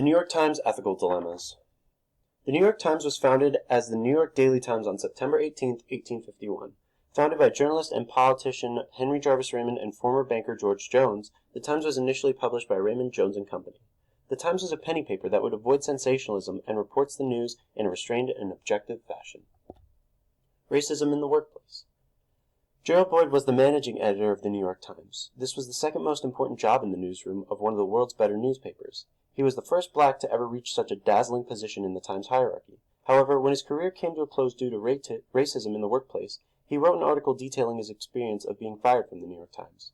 New York Times Ethical Dilemmas. The New York Times was founded as the New York Daily Times on September 18, 1851. Founded by journalist and politician Henry Jarvis Raymond and former banker George Jones, the Times was initially published by Raymond, Jones and Company. The Times was a penny paper that would avoid sensationalism and reports the news in a restrained and objective fashion. Racism in the workplace. Gerald Boyd was the managing editor of the New York Times. This was the second most important job in the newsroom of one of the world's better newspapers. He was the first black to ever reach such a dazzling position in the Times hierarchy. However, when his career came to a close due to racism in the workplace, he wrote an article detailing his experience of being fired from the New York Times.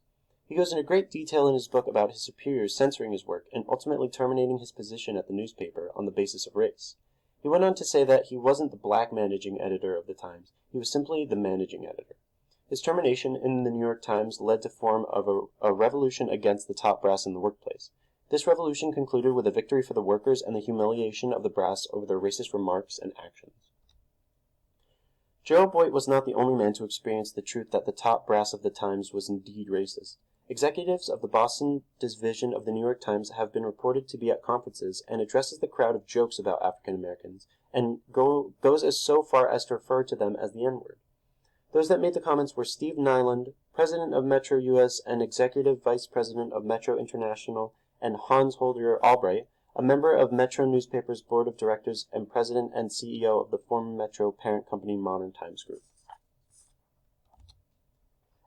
He goes into great detail in his book about his superiors censoring his work and ultimately terminating his position at the newspaper on the basis of race. He went on to say that he wasn't the black managing editor of the Times, he was simply the managing editor. His termination in the New York Times led to form of a revolution against the top brass in the workplace. This revolution concluded with a victory for the workers and the humiliation of the brass over their racist remarks and actions. Gerald Boyd was not the only man to experience the truth that the top brass of the Times was indeed racist. Executives of the Boston division of the New York Times have been reported to be at conferences and addresses the crowd of jokes about African Americans, and goes as so far as to refer to them as the N-word. Those that made the comments were Steve Nyland, president of Metro US and executive vice president of Metro International, and Hans Holger Albright, a member of Metro Newspaper's board of directors and president and CEO of the former Metro parent company Modern Times Group.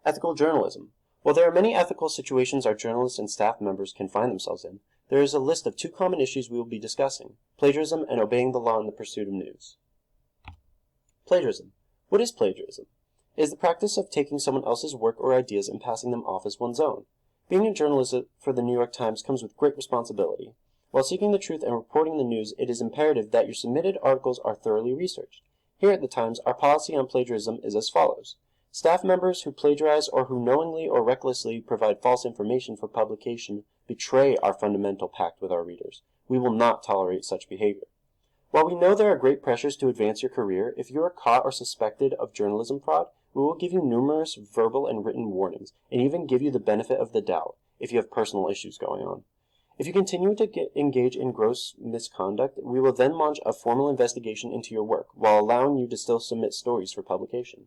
Ethical journalism. While there are many ethical situations our journalists and staff members can find themselves in, there is a list of two common issues we will be discussing: plagiarism and obeying the law in the pursuit of news. Plagiarism. What is plagiarism? It is the practice of taking someone else's work or ideas and passing them off as one's own. Being a journalist for the New York Times comes with great responsibility. While seeking the truth and reporting the news, it is imperative that your submitted articles are thoroughly researched. Here at the Times, our policy on plagiarism is as follows. Staff members who plagiarize or who knowingly or recklessly provide false information for publication betray our fundamental pact with our readers. We will not tolerate such behavior. While we know there are great pressures to advance your career, if you are caught or suspected of journalism fraud, we will give you numerous verbal and written warnings, and even give you the benefit of the doubt if you have personal issues going on. If you continue to engage in gross misconduct, we will then launch a formal investigation into your work, while allowing you to still submit stories for publication.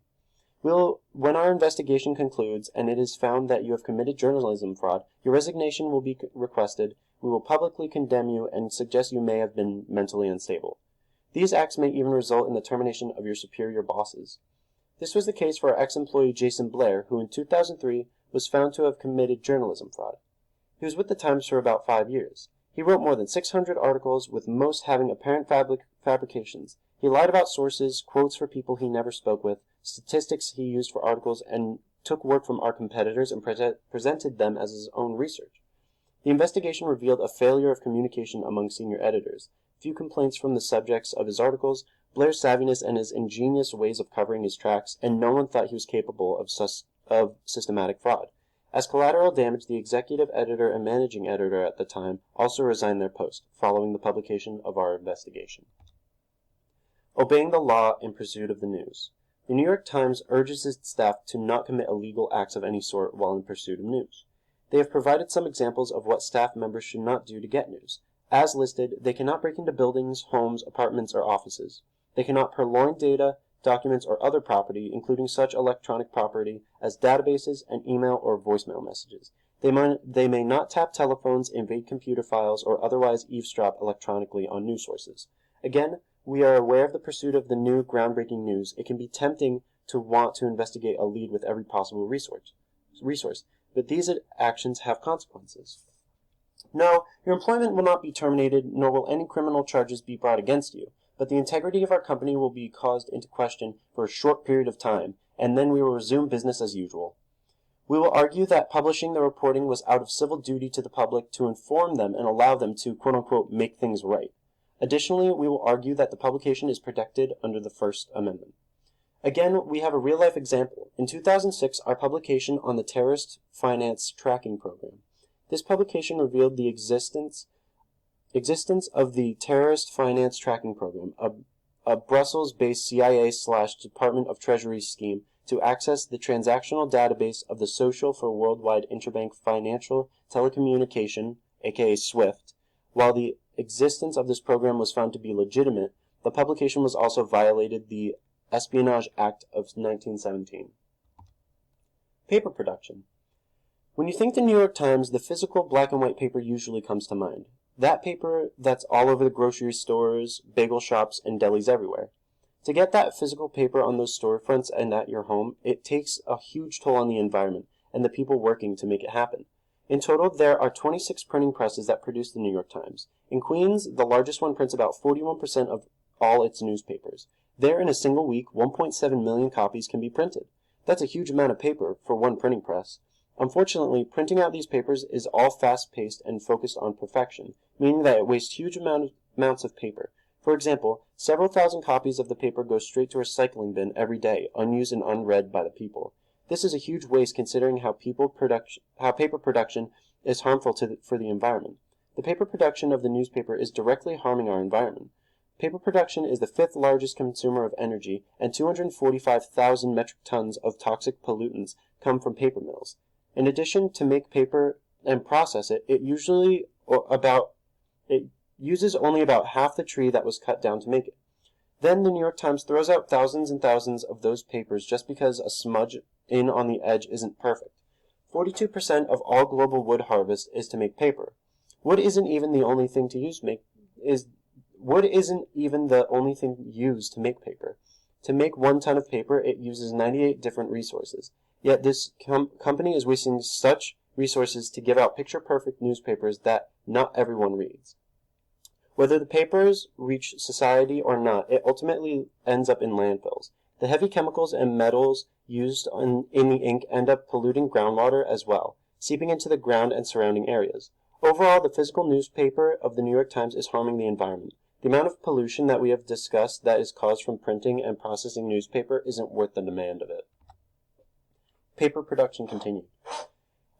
When our investigation concludes and it is found that you have committed journalism fraud, your resignation will be requested. We will publicly condemn you and suggest you may have been mentally unstable. These acts may even result in the termination of your superior bosses. This was the case for our ex-employee Jason Blair, who in 2003 was found to have committed journalism fraud. He was with the Times for about 5 years. He wrote more than 600 articles, with most having apparent fabrications. He lied about sources, quotes for people he never spoke with, statistics he used for articles, and took work from our competitors and presented them as his own research. The investigation revealed a failure of communication among senior editors, few complaints from the subjects of his articles, Blair's savviness and his ingenious ways of covering his tracks, and no one thought he was capable of systematic fraud. As collateral damage, the executive editor and managing editor at the time also resigned their post, following the publication of our investigation. Obeying the law in pursuit of the news. The New York Times urges its staff to not commit illegal acts of any sort while in pursuit of news. They have provided some examples of what staff members should not do to get news. As listed, they cannot break into buildings, homes, apartments, or offices. They cannot purloin data, documents, or other property, including such electronic property as databases and email or voicemail messages. They may not tap telephones, invade computer files, or otherwise eavesdrop electronically on news sources. Again, we are aware of the pursuit of the new groundbreaking news. It can be tempting to want to investigate a lead with every possible resource, but these actions have consequences. No, your employment will not be terminated, nor will any criminal charges be brought against you, but the integrity of our company will be called into question for a short period of time, and then we will resume business as usual. We will argue that publishing the reporting was out of civil duty to the public to inform them and allow them to, quote-unquote, make things right. Additionally, we will argue that the publication is protected under the First Amendment. Again, we have a real-life example. In 2006, our publication on the Terrorist Finance Tracking Program. This publication revealed the existence of the Terrorist Finance Tracking Program, a Brussels-based CIA/Department of Treasury scheme to access the transactional database of the Social for Worldwide Interbank Financial Telecommunication, aka SWIFT, while the existence of this program was found to be legitimate, the publication was also violated the Espionage Act of 1917. Paper production. When you think the New York Times, the physical black and white paper usually comes to mind. That paper that's all over the grocery stores, bagel shops, and delis everywhere. To get that physical paper on those storefronts and at your home, it takes a huge toll on the environment and the people working to make it happen. In total, there are 26 printing presses that produce the New York Times. In Queens, the largest one prints about 41% of all its newspapers. There, in a single week, 1.7 million copies can be printed. That's a huge amount of paper for one printing press. Unfortunately, printing out these papers is all fast-paced and focused on perfection, meaning that it wastes huge amounts of paper. For example, several thousand copies of the paper go straight to a recycling bin every day, unused and unread by the people. This is a huge waste considering how paper production is harmful for the environment. The paper production of the newspaper is directly harming our environment. Paper production is the 5th largest consumer of energy, and 245,000 metric tons of toxic pollutants come from paper mills. In addition, to make paper and process it, it uses only about half the tree that was cut down to make it. Then the New York Times throws out thousands and thousands of those papers just because a smudge in on the edge isn't perfect. 42% of all global wood harvest is to make paper. Wood isn't even the only thing used to make paper. To make 1 ton of paper, it uses 98 different resources. Yet this company is wasting such resources to give out picture-perfect newspapers that not everyone reads. Whether the papers reach society or not, it ultimately ends up in landfills. The heavy chemicals and metals used in the ink end up polluting groundwater as well, seeping into the ground and surrounding areas. Overall, the physical newspaper of the New York Times is harming the environment. The amount of pollution that we have discussed that is caused from printing and processing newspaper isn't worth the demand of it. Paper production continued.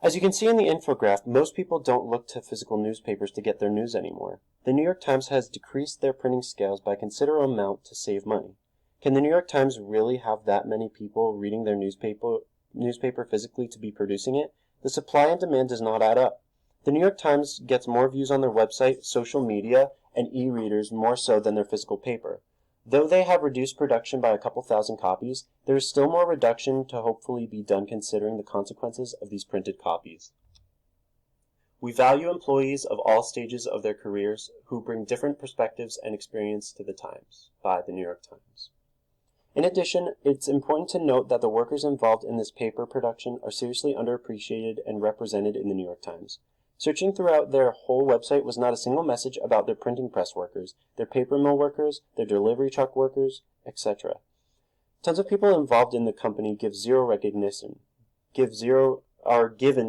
As you can see in the infograph, most people don't look to physical newspapers to get their news anymore. The New York Times has decreased their printing scales by a considerable amount to save money. Can the New York Times really have that many people reading their newspaper physically to be producing it? The supply and demand does not add up. The New York Times gets more views on their website, social media, and e-readers more so than their physical paper. Though they have reduced production by a couple thousand copies, there is still more reduction to hopefully be done considering the consequences of these printed copies. We value employees of all stages of their careers who bring different perspectives and experience to the Times, by the New York Times. In addition, it's important to note that the workers involved in this paper production are seriously underappreciated and represented in the New York Times. Searching throughout their whole website was not a single message about their printing press workers, their paper mill workers, their delivery truck workers, etc. Tons of people involved in the company are given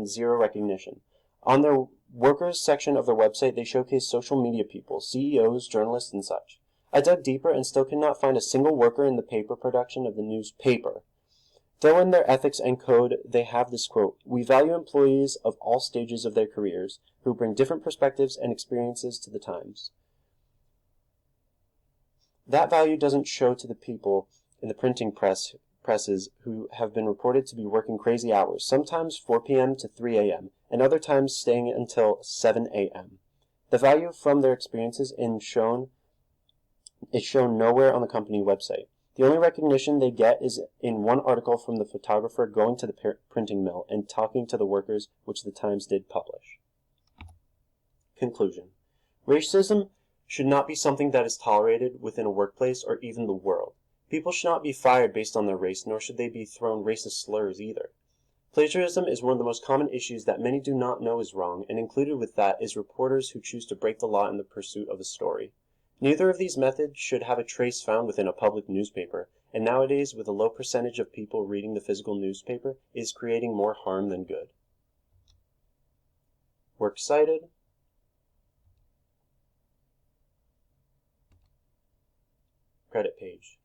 zero recognition. On their workers section of their website, they showcase social media people, CEOs, journalists, and such. I dug deeper and still could not find a single worker in the paper production of the newspaper. Though in their ethics and code they have this quote, "We value employees of all stages of their careers who bring different perspectives and experiences to the Times." That value doesn't show to the people in the printing presses who have been reported to be working crazy hours, sometimes 4 p.m. to 3 a.m., and other times staying until 7 a.m. The value from their experiences is shown nowhere on the company website. The only recognition they get is in one article from the photographer going to the printing mill and talking to the workers, which the Times did publish. Conclusion. Racism should not be something that is tolerated within a workplace or even the world. People should not be fired based on their race, nor should they be thrown racist slurs either. Plagiarism is one of the most common issues that many do not know is wrong, and included with that is reporters who choose to break the law in the pursuit of a story. Neither of these methods should have a trace found within a public newspaper, and nowadays, with a low percentage of people reading the physical newspaper, is creating more harm than good. Works cited. Credit page.